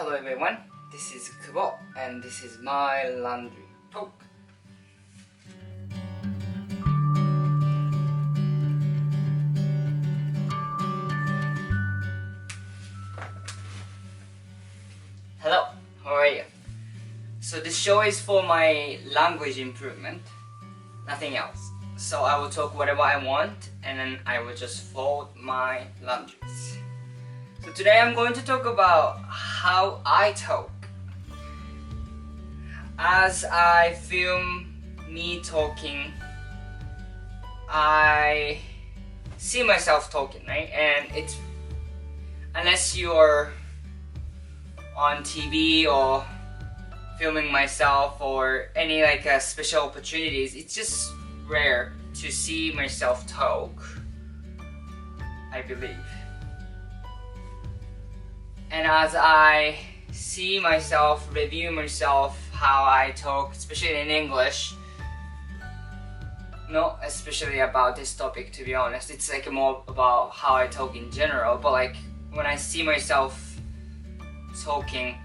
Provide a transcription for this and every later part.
Hello everyone, this is Kubo and this is my laundry talk. Hello, how are you? So this show is for my language improvement, nothing else. So I will talk whatever I want and then I will just fold my laundries. So today I'm going to talk about how I talk. As I film me talking, I see myself talking, right? And it's, unless you're on TV or filming myself or any special opportunities, it's just rare to see myself talk, I believe. And as I see myself, review myself, how I talk, especially in English, not especially about this topic, to be honest, it's more about how I talk in general, but when I see myself talking,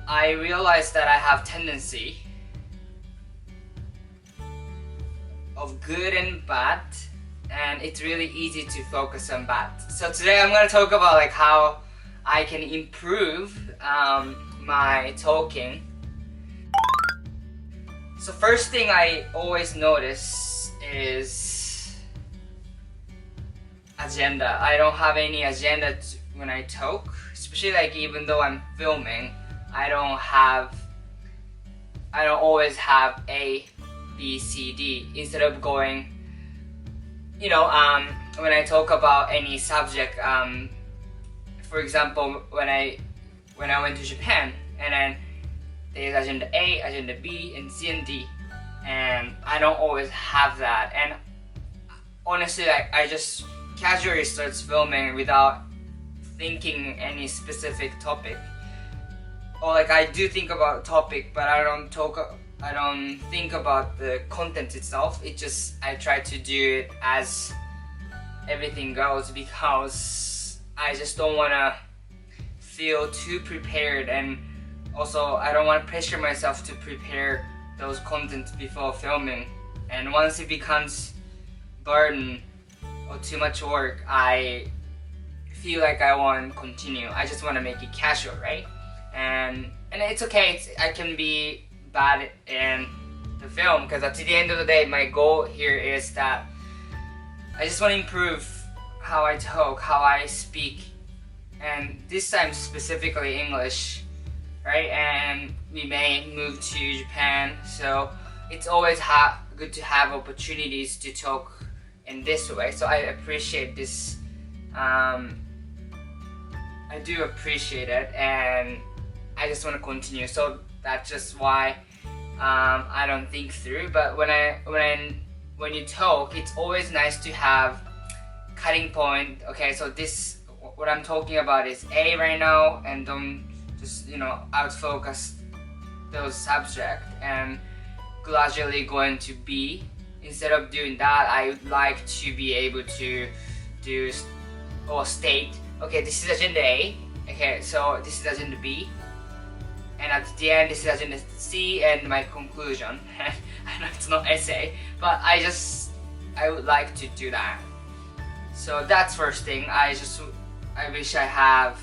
I realize that I have tendency of good and bad, and it's really easy to focus on bad. So today I'm going to talk about how I can improve my talking. So first thing I always notice is agenda. I don't have any agenda when I talk, especially even though I'm filming, I don't always have A, B, C, D. Instead of going, when I talk about any subject, for example, when I went to Japan, and then there's agenda A, agenda B, and C and D, and I don't always have that. And honestly, I just casually starts filming without thinking any specific topic. Or I do think about topic, but I don't think about the content itself. I try to do it as everything goes, because I just don't want to feel too prepared, and also I don't want to pressure myself to prepare those contents before filming. And once it becomes burden or too much work, I feel like I won't continue. I just want to make it casual, right? And it's okay. I can be bad in the film, because at the end of the day, my goal here is that I just want to improve how I talk, how I speak, and this time specifically English, right? And we may move to Japan, so it's always good to have opportunities to talk in this way. So I appreciate this. I do appreciate it, and I just want to continue. So that's just why I don't think through. But when you talk, it's always nice to have cutting point. Okay, so what I'm talking about is A right now, and don't just out focus those subject and gradually going to B. Instead of doing that, I would like to be able to do or state, okay, this is agenda A, okay, so this is agenda B, and at the end this is agenda C and my conclusion. I know it's not essay, but I would like to do that. So that's first thing. I wish I have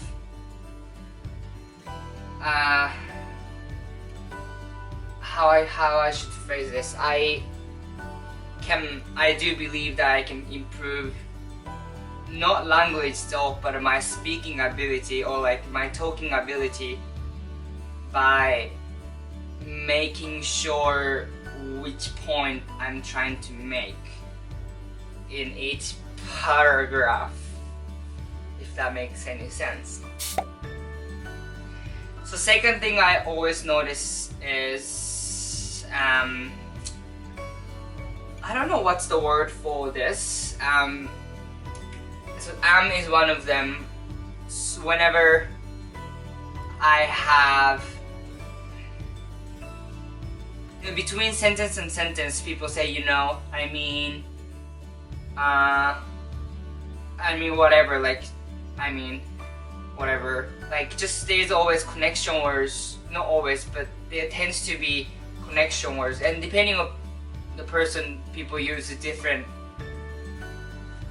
how I should phrase this. I do believe that I can improve not language itself, but my speaking ability or my talking ability by making sure which point I'm trying to make in each paragraph, if that makes any sense. So second thing I always notice is I don't know what's the word for this. So is one of them. So whenever I have between sentence and sentence, people say, I mean, whatever, whatever. Like, just there's always connection words, not always, but there tends to be connection words, and depending on the person, people use different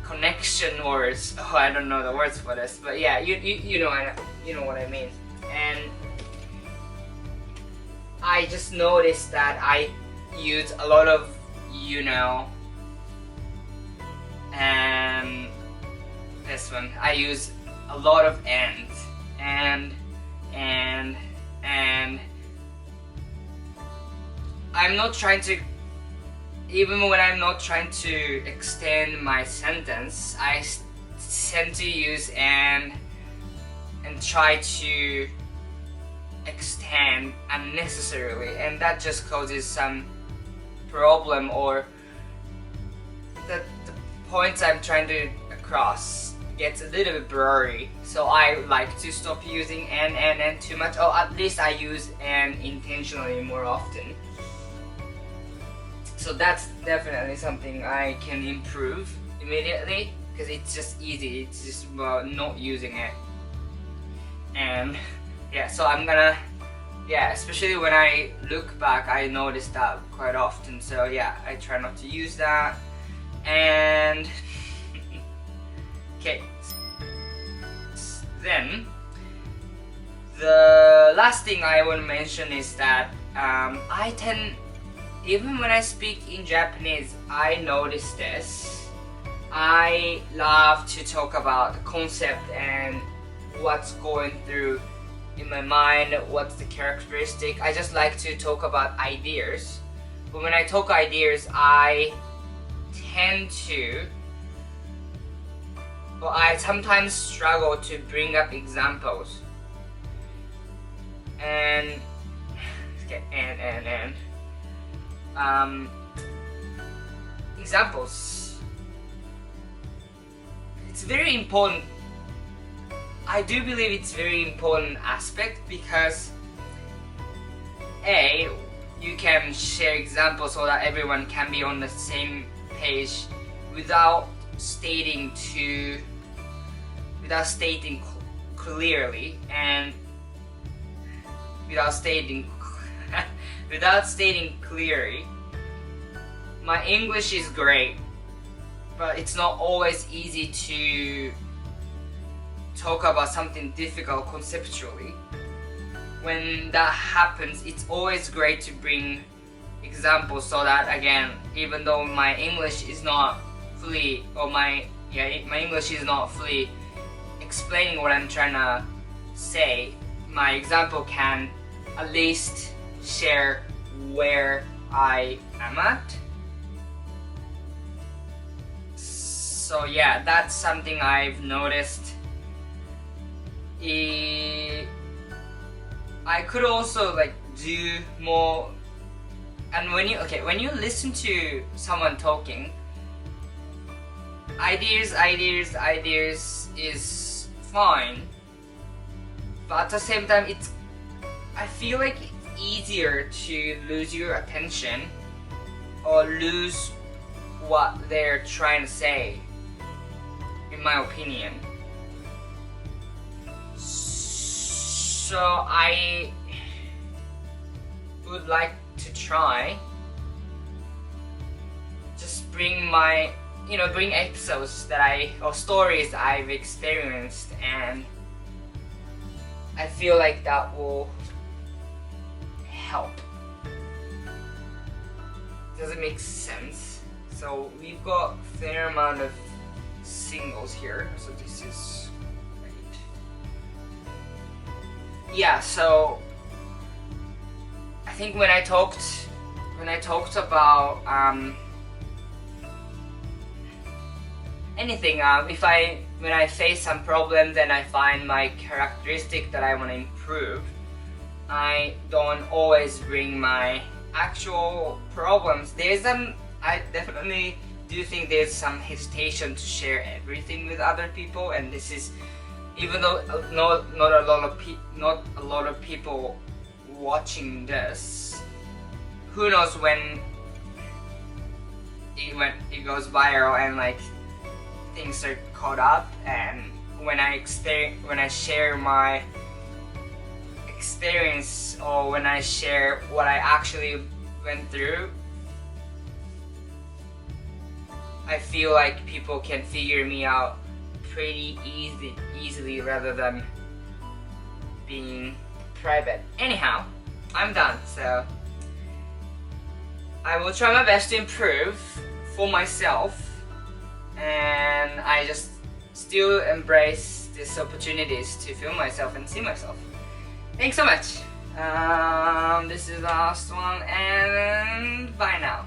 connection words. Oh, I don't know the words for this, but yeah, you know what I mean. And I just noticed that I use a lot of and this one I use a lot of and I'm not trying to, even when I'm not trying to extend my sentence, I tend to use and try to extend unnecessarily, and that just causes some problem, or the points I'm trying to across gets a little bit blurry. So I like to stop using and too much, or at least I use and intentionally more often. So that's definitely something I can improve immediately, because it's just easy. It's just about not using it. And yeah, so I'm gonna, especially when I look back, I notice that quite often. So yeah, I try not to use that. And okay, then the last thing I want to mention is that I tend, even when I speak in Japanese, I notice this. I love to talk about the concept and what's going through in my mind, what's the characteristic. I just like to talk about ideas. But when I talk ideas, I tend to, well, I sometimes struggle to bring up examples. And examples. It's very important. I do believe it's very important aspect, because A, you can share examples so that everyone can be on the same page without stating clearly, and without stating clearly. My English is great, but it's not always easy to talk about something difficult conceptually. When that happens, it's always great to bring examples, so that again, even though my English is not fully, my English is not fully explaining what I'm trying to say, my example can at least share where I am at. So yeah, that's something I've noticed. I could also like do more. And when you listen to someone talking, ideas is fine, but at the same time, I feel like it's easier to lose your attention or lose what they're trying to say, in my opinion. So I would like to try just bring episodes or stories I've experienced, and I feel like that will help. Does it make sense? So we've got a fair amount of singles here, so this is great. Yeah, so I think when I talked about anything, when I face some problems and I find my characteristic that I want to improve, I don't always bring my actual problems. I definitely do think there's some hesitation to share everything with other people, and this is, even though not a lot of people watching this, who knows when it goes viral and like things are caught up, and when I share my experience, or when I share what I actually went through, I feel like people can figure me out pretty easily rather than being private. Anyhow, I'm done, so I will try my best to improve for myself, and I just still embrace these opportunities to feel myself and see myself. Thanks so much. This is the last one, and bye now.